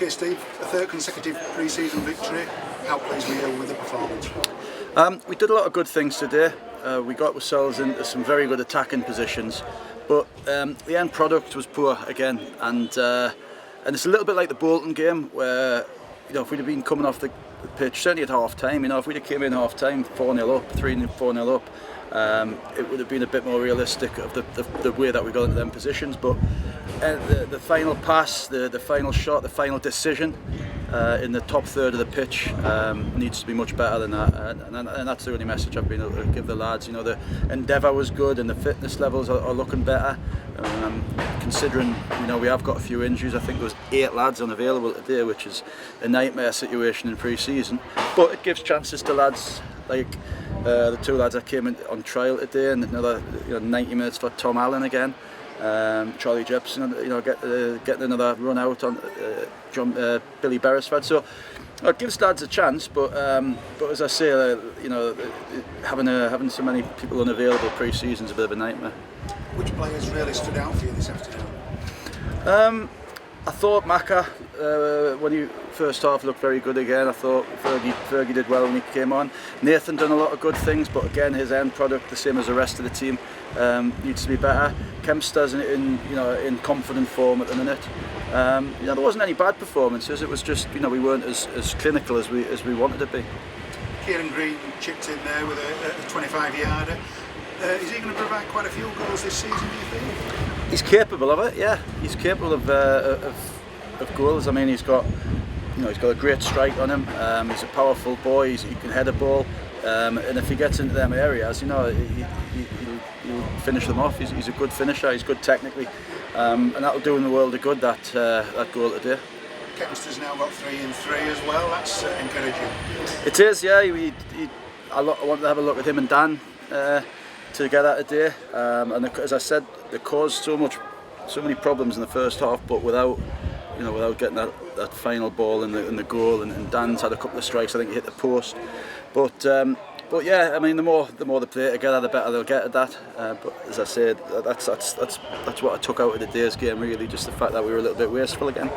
Okay, Steve, a third consecutive pre-season victory. How pleased were you with the performance? We did a lot of good things today. We got ourselves into some very good attacking positions, but the end product was poor again, and it's a little bit like the Bolton game where, if we'd have been coming off the pitch, certainly at half time, if we'd have came in half time 4-0 up, 4-0 up, it would have been a bit more realistic of the way that we got into them positions. But the final pass, the final shot, the final decision in the top third of the pitch needs to be much better than that, and that's the only message I've been able to give the lads. The endeavour was good and the fitness levels are looking better. Considering we have got a few injuries, I think there was 8 lads unavailable today, which is a nightmare situation in pre-season. But it gives chances to lads like the 2 lads that came in on trial today, and another 90 minutes for Tom Allen again. Charlie Jepson, getting another run out on Billy Beresford. So it gives lads a chance, but as I say, having so many people unavailable pre-season is a bit of a nightmare. Which players really stood out for you this afternoon? I thought Maka, when he first half, looked very good again. I thought Fergie did well when he came on. Nathan done a lot of good things, but again his end product, the same as the rest of the team, needs to be better. Kempster's in confident form at the minute. There wasn't any bad performances. It was just we weren't as clinical as we wanted to be. Kieran Green chipped in there with a 25-yarder. Is he going to provide quite a few goals this season, do you think? He's capable of it, yeah. He's capable of goals. I mean, he's got a great strike on him. He's a powerful boy. He can head a ball, and if he gets into them areas, he'll finish them off. He's a good finisher. He's good technically, and that'll do him the world of good. That goal today. Kempster's now got 3 in 3 as well. That's encouraging. It is, yeah. I want to have a look at him and Dan together today, and as I said, they caused so many problems in the first half, but without getting that final ball in the goal, and Dan's had a couple of strikes. I think he hit the post, but yeah, I mean, the more they play together, the better they'll get at that. But as I said, that's what I took out of today's game, really, just the fact that we were a little bit wasteful again.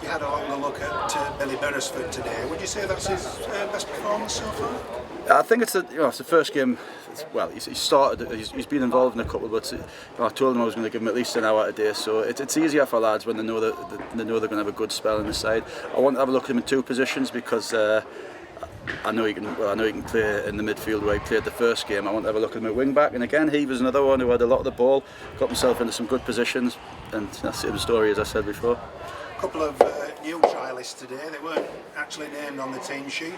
You had a longer look at Billy Beresford today. Would you say that's his best performance so far? I think it's the first game. Well, he started. He's been involved in a couple, but I told him I was going to give him at least an hour today. So it's easier for lads when they know they're going to have a good spell in the side. I want to have a look at him in 2 positions because I know he can play in the midfield where he played the first game. I want to have a look at him at wing back, and again he was another one who had a lot of the ball, got himself into some good positions, and that's the same story as I said before. A couple of new trialists today. They weren't actually named on the team sheet.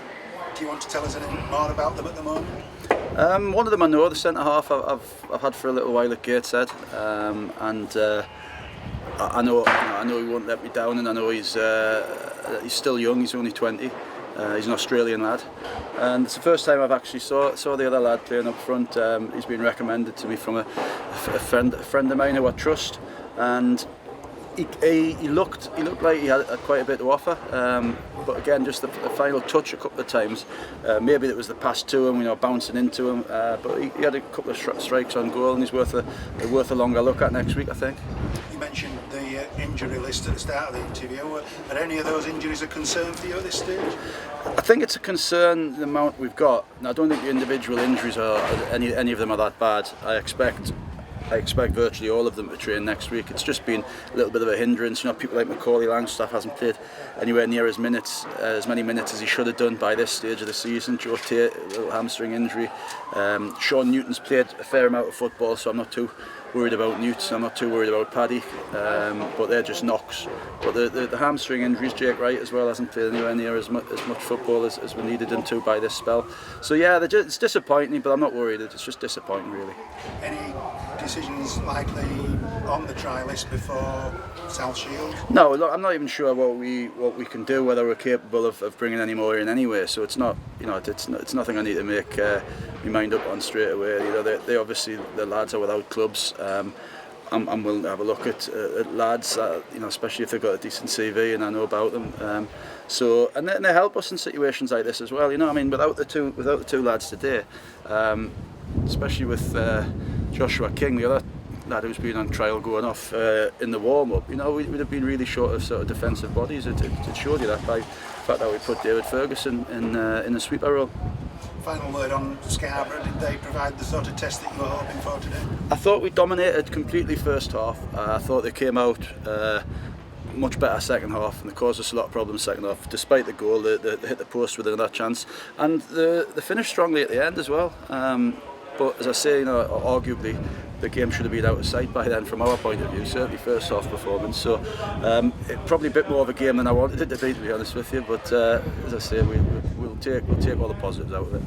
Do you want to tell us anything more about them at the moment? One of them I know, the centre half I've had for a little while at Gateshead, and I know he won't let me down, and I know he's still young. He's only 20. He's an Australian lad, and it's the first time I've actually saw the other lad playing up front. He's been recommended to me from a friend of mine who I trust, and he looked like he had quite a bit to offer, but again, just the final touch a couple of times. Maybe it was the pass to him, bouncing into him, but he had a couple of strikes on goal, and he's worth a longer look at next week, I think. You mentioned the injury list at the start of the interview. Are any of those injuries a concern for you at this stage? I think it's a concern, the amount we've got. Now, I don't think the individual injuries any of them are that bad. I expect virtually all of them to train next week. It's just been a little bit of a hindrance. People like Macaulay Langstaff hasn't played anywhere near as many minutes as he should have done by this stage of the season. Joe Tate, a little hamstring injury. Sean Newton's played a fair amount of football, so I'm not too worried about Newt. I'm not too worried about Paddy, but they're just knocks. But the hamstring injuries, Jake Wright as well hasn't played anywhere near as much football as we needed him to by this spell. So yeah, it's disappointing, but I'm not worried. It's just disappointing, really. Any decisions likely on the try list before South Shield? No, look, I'm not even sure what we can do, whether we're capable of bringing any more in anyway. So it's not, it's nothing I need to make my mind up on straight away. They obviously, the lads are without clubs. I'm willing to have a look at lads, especially if they've got a decent CV and I know about them. And they help us in situations like this as well. Without the two lads today, especially with Joshua King, the other lad who's been on trial going off in the warm-up, you know, we'd have been really short of sort of defensive bodies. It showed you that by the fact that we put David Ferguson in the sweeper role. Final word on Scarborough, did they provide the sort of test that you were hoping for today? I thought we dominated completely first half. I thought they came out much better second half, and they caused us a lot of problems second half. Despite the goal, they hit the post within that chance, and they finished strongly at the end as well. But as I say, you know, arguably the game should have been out of sight by then from our point of view, certainly first half performance. So probably a bit more of a game than I wanted it to be honest with you. But as I say, we'll take all the positives out of it.